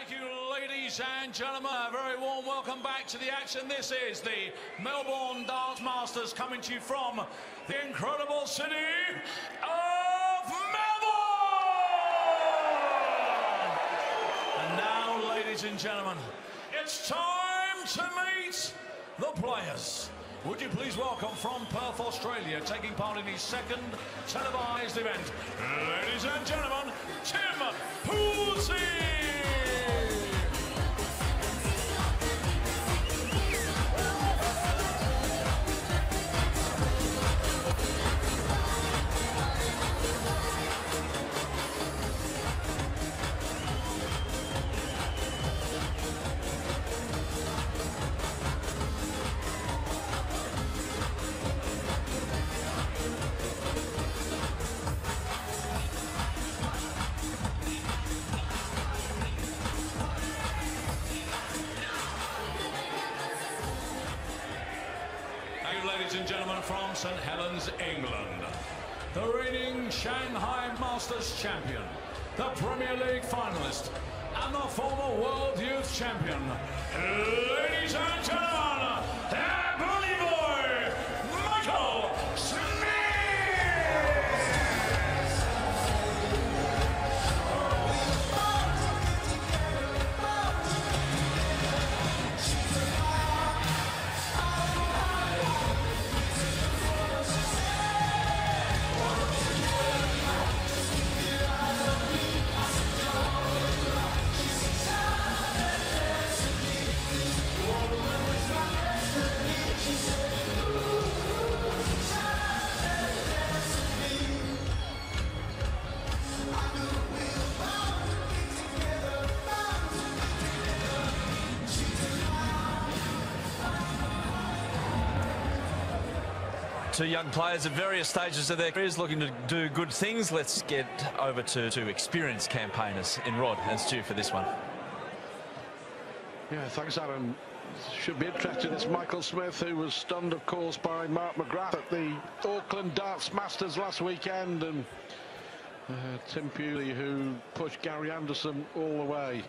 Thank you, ladies and gentlemen. A very warm welcome back to the action. This is the Melbourne Darts Masters coming to you from the incredible city of Melbourne. And now, ladies and gentlemen, it's time to meet the players. Would you please welcome from Perth, Australia, taking part in his second televised event, ladies and gentlemen, Pusey. Ladies and gentlemen, from St Helens, England, the reigning Shanghai Masters champion, the Premier League finalist, and the former World Youth champion, ladies and gentlemen, the bully boy, M.Smith! Two young players at various stages of their careers looking to do good things. Let's get over to experienced campaigners in Rod and Stu for this one. Yeah, thanks, Aaron. Should be interesting. It's M.Smith, who was stunned, of course, by Mark McGrath at the Auckland Darts Masters last weekend, and Tim Pusey, who pushed Gary Anderson all the way.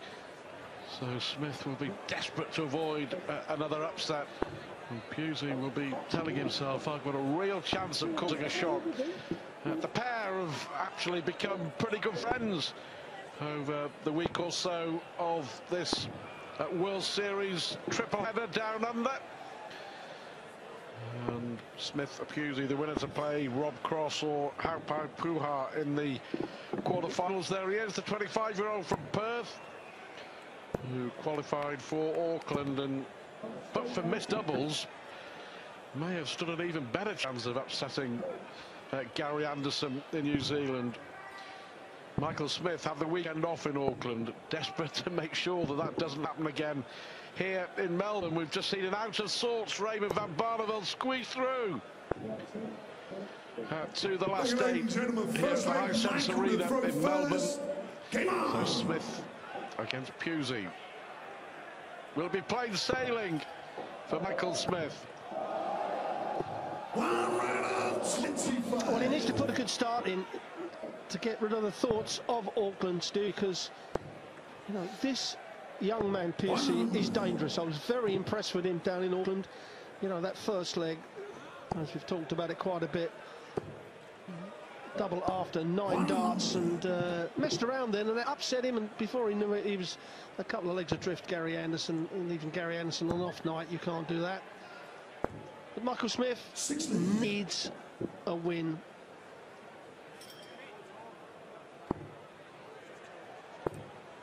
So Smith will be desperate to avoid another upset. And Pusey will be telling himself, I've got a real chance of causing a shock. The pair have actually become pretty good friends over the week or so of this World Series triple header down under. And Smith and Pusey, the winners to play Rob Cross or Haupau Puha in the quarterfinals. There he is, the 25-year-old from Perth, who qualified for Auckland, and but for missed doubles may have stood an even better chance of upsetting Gary Anderson in New Zealand. M.Smith had the weekend off in Auckland, desperate to make sure that that doesn't happen again here in Melbourne. We've just seen an out of sorts Raymond van Barneveld squeeze through to the last eight here at the Hisense Arena in Melbourne. So Smith against Pusey. Will be plain sailing for M.Smith. Well, he needs to put a good start in to get rid of the thoughts of Auckland, Stu, because you know this young man Pusey is dangerous. I was very impressed with him down in Auckland. You know, that first leg, as we've talked about it quite a bit, double after 9 darts, and messed around then, and it upset him, and before he knew it, he was a couple of legs adrift, Gary Anderson, and even Gary Anderson on off night, you can't do that. But M.Smith needs a win.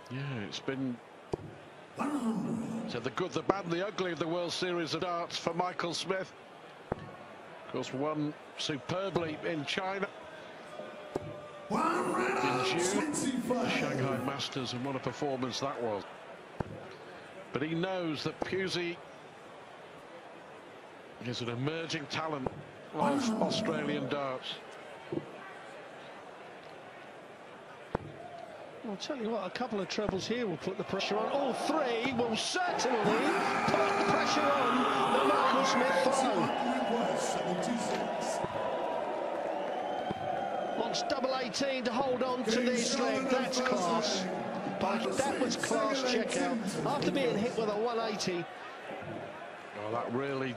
Yeah, it's been so the good, the bad, the ugly of the World Series of Darts for M.Smith. Of course, won superbly in China in June, the Shanghai Masters, and what a performance that was. But he knows that Pusey is an emerging talent of Australian darts. I'll tell you what, a couple of trebles here will put the pressure on. All three will certainly put the pressure on the M.Smith throw. Wants double 18 to hold on to this leg. That's class. Pike. That was class checkout. After being hit with a 180. Oh, that really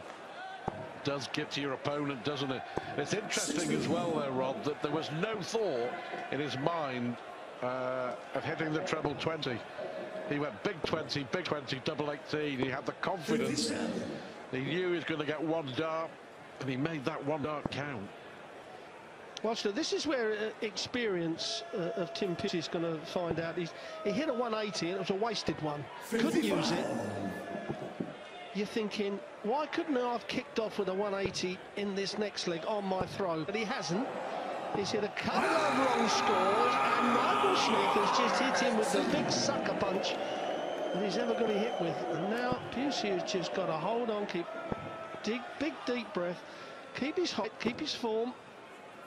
does get to your opponent, doesn't it? It's interesting as well there, Rod, that there was no thought in his mind of hitting the treble 20. He went big 20, double 18. He had the confidence. He knew he was going to get one dart, and he made that one dart count. Well, so this is where experience of Tim Pusey is going to find out. He hit a 180, and it was a wasted one. Couldn't use it. You're thinking, why couldn't I have kicked off with a 180 in this next leg on my throw? But he hasn't. He's hit a couple of wrong scores, and Michael Smith has just hit him with the big sucker punch that he's ever going to hit with. And now Pusey has just got to hold on, keep big deep breath, keep his height, keep his form.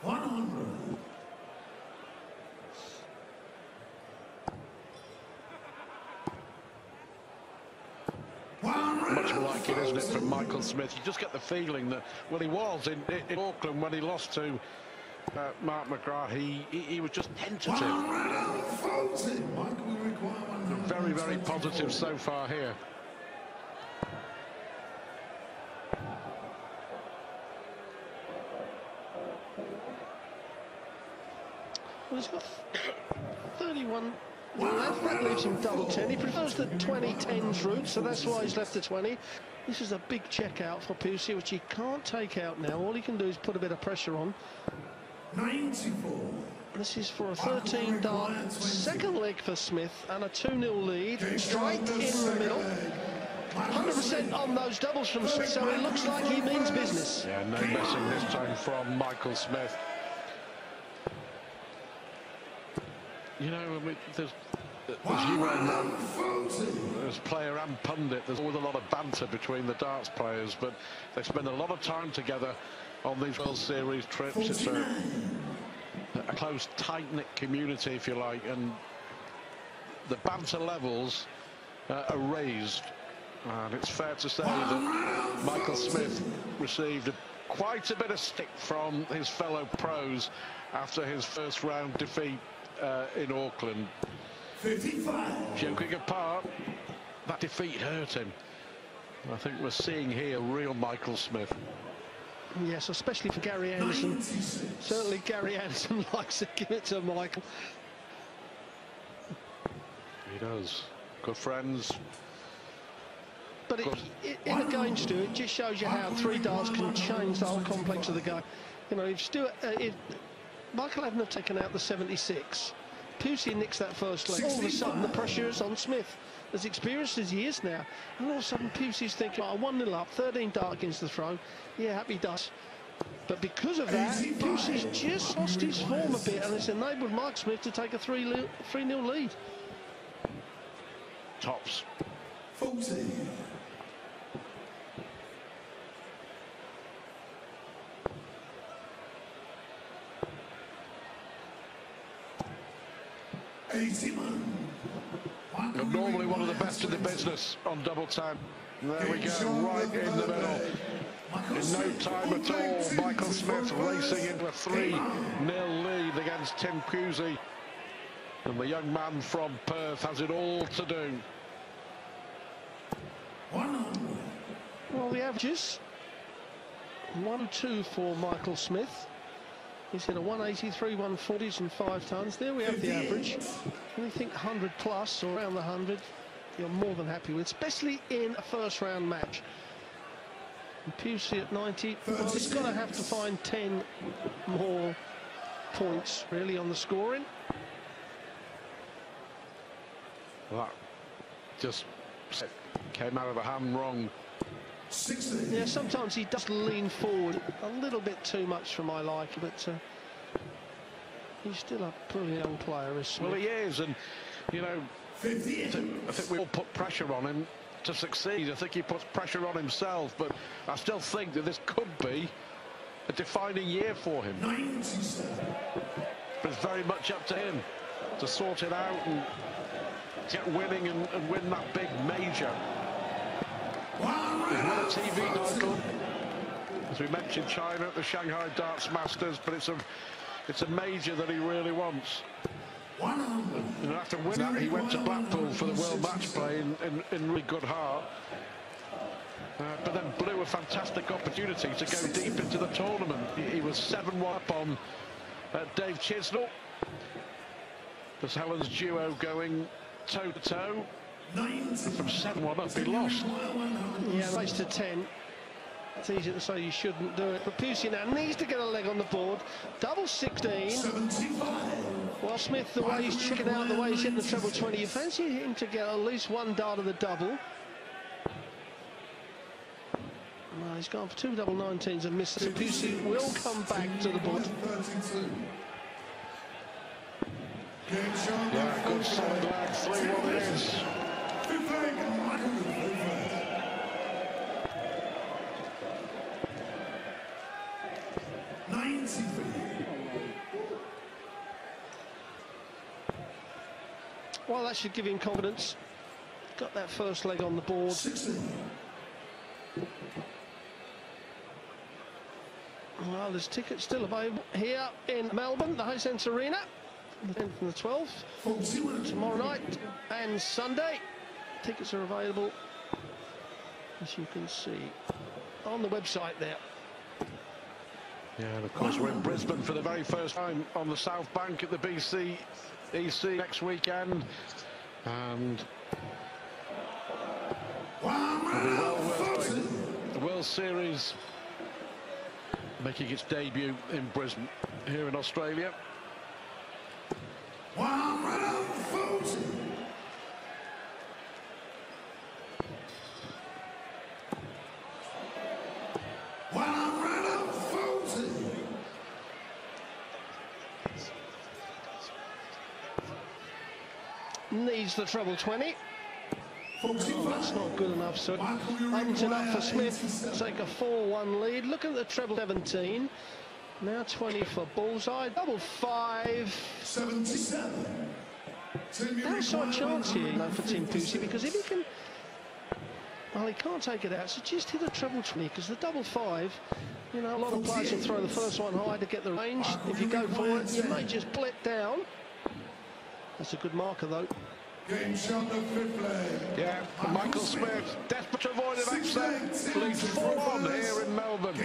100. Much like it, isn't it, from Michael Smith? You just get the feeling that, well, he was in Auckland when he lost to Mark McGrath. He was just tentative. Very, very positive so far here. Well, he's got 31 left. That leaves him double 10. He prefers the 20-10s route, so that's why he's left the 20. This is a big check out for Pusey, which he can't take out now. All he can do is put a bit of pressure on. 94. This is for a 13-dart second leg for Smith and a 2-0 lead. Straight in the middle. 100% on those doubles from Smith, so it looks like he means business. Yeah, no messing this time from Michael Smith. You know, I mean, as you well know, as player and pundit, there's always a lot of banter between the darts players, but they spend a lot of time together on these World Series trips. It's a close, tight-knit community, if you like, and the banter levels are raised. And it's fair to say that Michael Smith received quite a bit of stick from his fellow pros after his first round defeat in Auckland. 55. Joking apart, that defeat hurt him. I think we're seeing here real Michael Smith. Yes, especially for Gary Anderson. 96. Certainly Gary Anderson likes to give it to Michael. He does. Good friends. But in a game, Stu, it just shows you how 3 darts can change the whole complex of the game. You know, if Michael hadn't have taken out the 76, Pusey nicks that first leg. All of a sudden, the pressure is on Smith. As experienced as he is now, and all of a sudden Pusey's thinking, oh, 1-0 up, 13 dart against the throw. Yeah, happy does. But because of that, Pusey's just lost his form a bit, and it's enabled Mike Smith to take a 3-0 lead. Tops. 40. And normally one of the best in the business on double time. There we go, right in the middle. In no time at all, Michael Smith racing into a 3-0 lead against Tim Pusey. And the young man from Perth has it all to do. Well, the averages 1-2 for Michael Smith. He's hit a 183, 140s and 5 tons. There we have the average. Anything 100 plus or around the 100, you're more than happy with, especially in a first round match. And Pusey at 90, well, he's going to have to find 10 more points really on the scoring. That just came out of the hand wrong. 60. Yeah, sometimes he does lean forward a little bit too much for my liking, but he's still a pretty young player, isn't he? Well, he is, and you know, I think we all put pressure on him to succeed. I think he puts pressure on himself, but I still think that this could be a defining year for him. 97. But it's very much up to him to sort it out and get winning and win that big major. He's won a TV title, as we mentioned, China at the Shanghai Darts Masters, but it's a major that he really wants. And after winning that, he went to Blackpool for the World Match Play in really good heart. But then blew a fantastic opportunity to go deep into the tournament. He was 7-1 up on Dave Chisnell. There's Helen's duo going toe-to-toe. From 7-1 up, he lost. Yeah, race to 10. It's easy to say you shouldn't do it, but Pusey now needs to get a leg on the board. Double 16. 75. Well, Smith, the way he's checking out, the way he's hitting the treble 20, you fancy him to get at least one dart of the double. No, he's gone for 2 double 19s and missed. So Pusey will come back to the board. Yeah, good solid lag, 3-1 it is. Well, that should give him confidence. Got that first leg on the board. 16. Well, there's tickets still available here in Melbourne, the Hisense Arena, the 10th and the 12th, tomorrow night and Sunday. Tickets are available, as you can see, on the website there. Yeah, and of course we're in Brisbane for the very first time on the South Bank at the BC EC next weekend, and it'll be well worth it. The World Series making its debut in Brisbane here in Australia. Needs the treble 20. Oh, that's not good enough, so opens it up for Smith to take a 4-1 lead. Look at the treble 17. Now 20 for bullseye. Double 5. 77. Outside chance here, you know, for Tim Pusey, because if he can, well, he can't take it out, so just hit a treble 20, because the double 5, you know, a lot of players will throw the first one high to get the range. If you go for it, you may just blip down. That's a good marker, though. Game shot the 5th leg. Yeah, Michael Smith, desperate to avoid an upset, leads 4-1 here in Melbourne.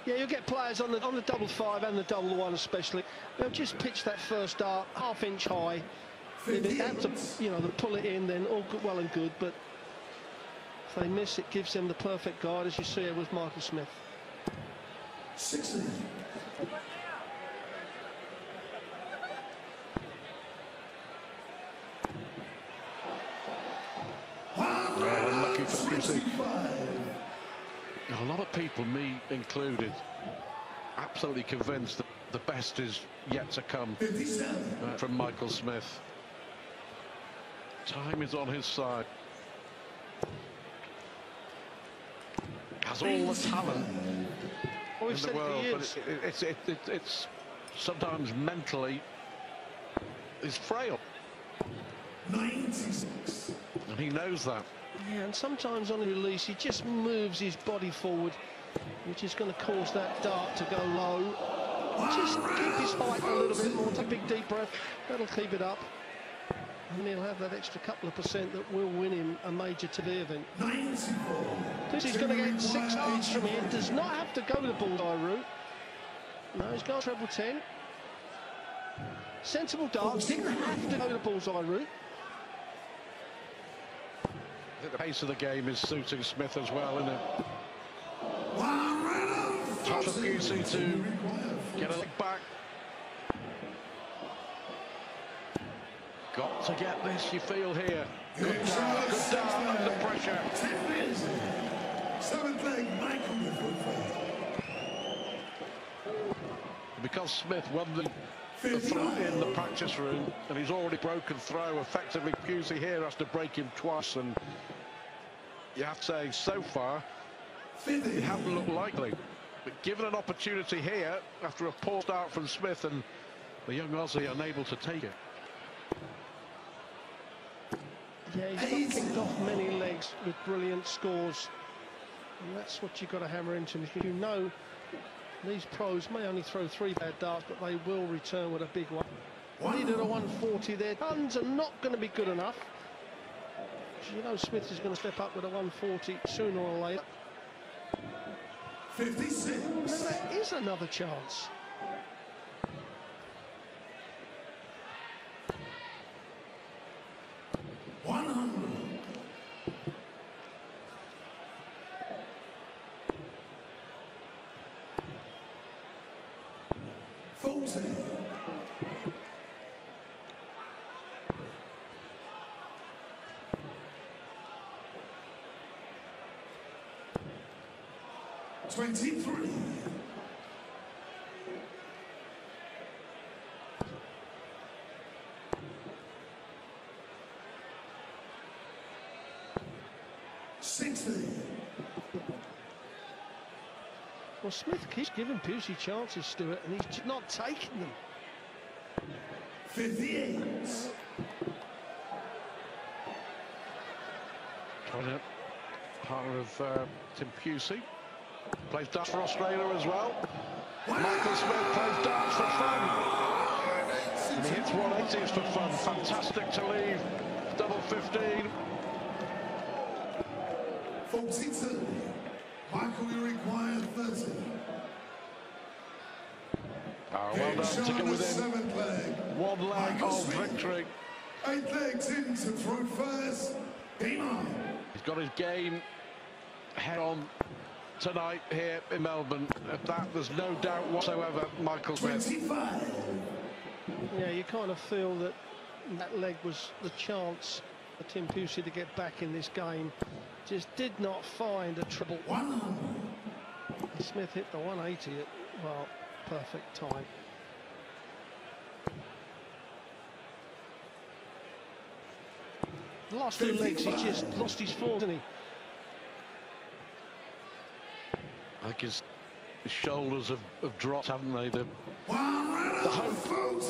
Yeah, you'll get players on the double 5 and the double 1 especially. They'll just pitch that first dart half-inch high. If they have to, you know, they pull it in, then all good, well and good. But if they miss, it gives them the perfect guide, as you see it with Michael Smith. 16. Unlucky for Pusey. A lot of people, me included, absolutely convinced that the best is yet to come from Michael Smith. Time is on his side. Has all the talent in the world, but it's sometimes mentally is frail. 96. And he knows that. Yeah, and sometimes on the release he just moves his body forward, which is going to cause that dart to go low. Just keep his height a little bit more, take a big deep breath, that'll keep it up. And he'll have that extra couple of percent that will win him a major TV event. Pusey's going to get 6 darts from here, does not have to go the bullseye route. No, he's got treble 10. Sensible darts, didn't have to go the bullseye route. I think the pace of the game is suiting Smith as well, isn't it? Top of Pusey to get a leg back. Got to get this, you feel here. Good dart under pressure. 7th leg, Michael. Because Smith won the throw in the practice room, and he's already broken throw. Effectively, Pusey here has to break him twice, and you have to say, so far, it hasn't looked likely. But given an opportunity here, after a poor start from Smith, and the young Aussie unable to take it. Yeah, he's not kicked off many legs with brilliant scores. And that's what you've got to hammer into. Because you know these pros may only throw 3 bad darts, but they will return with a big one. needed a 140 there. Tons are not going to be good enough. You know Smith is going to step up with a 140 sooner or later. 56. And that is another chance. Well, Smith keeps giving Pusey chances, Stuart, and he's just not taking them. 58. Trying to partner of Tim Pusey. Plays darts for Australia as well. Michael Smith plays darts for fun. And he hits 180s for fun. Fantastic to leave. Double 15. 42. Michael, you require 30. Well done to get within one leg of victory. 8 legs in to throw first. Game on. He's got his game head on tonight here in Melbourne. Of that, there's no doubt whatsoever. Michael Smith. 25. Yeah, you kind of feel that that leg was the chance for Tim Pusey to get back in this game. Just did not find a treble. 100. Smith hit the 180 at, well, perfect time. The last 2 legs, he just lost his form, didn't he? I think his shoulders have dropped, haven't they? The hope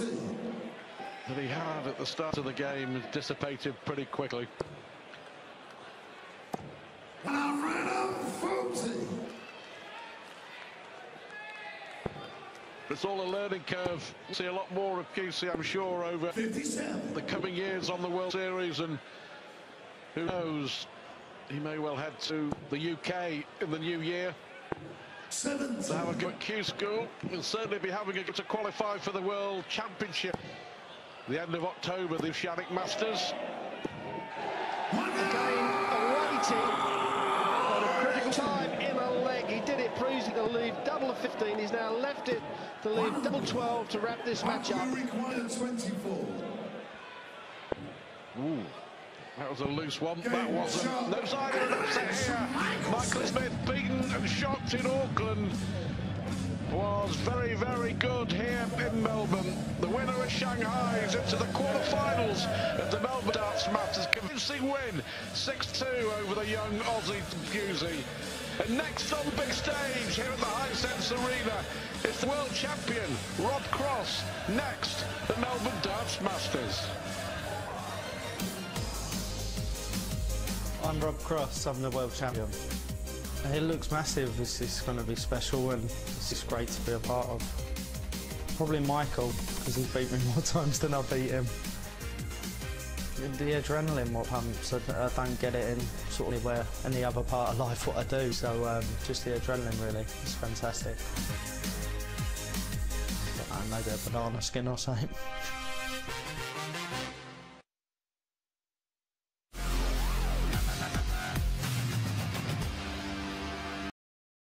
that he had at the start of the game has dissipated pretty quickly. It's all a learning curve. We'll see a lot more of Pusey, I'm sure, over 57. the coming years on the World Series, and who knows, he may well head to the UK in the new year. 70. To have a go at Q School. He'll certainly be having a go to qualify for the World Championship. The end of October, the Oceanic Masters. Again, awaiting at a critical time in a leg. He did it previously to leave double of 15. He's now left it to leave double 12 to wrap this match up. You require 24. Ooh, that was a loose one. That wasn't. No sign of an upset here. Michael Smith beaten and shocked in Auckland. Was very, very good here in Melbourne. The winner at Shanghai is into the quarterfinals at the Melbourne Darts Masters. Convincing win, 6-2 over the young Aussie Pusey. And next on the big stage here at the Hisense Arena, it's the world champion, Rob Cross, next, the Melbourne Darts Masters. I'm Rob Cross, I'm the world champion. It looks massive, it's going to be special and it's just great to be a part of. Probably Michael, because he's beat me more times than I beat him. The adrenaline what pumps, I don't get it in sort of anywhere, any other part of life what I do, so just the adrenaline really, it's fantastic. Maybe a banana skin or something.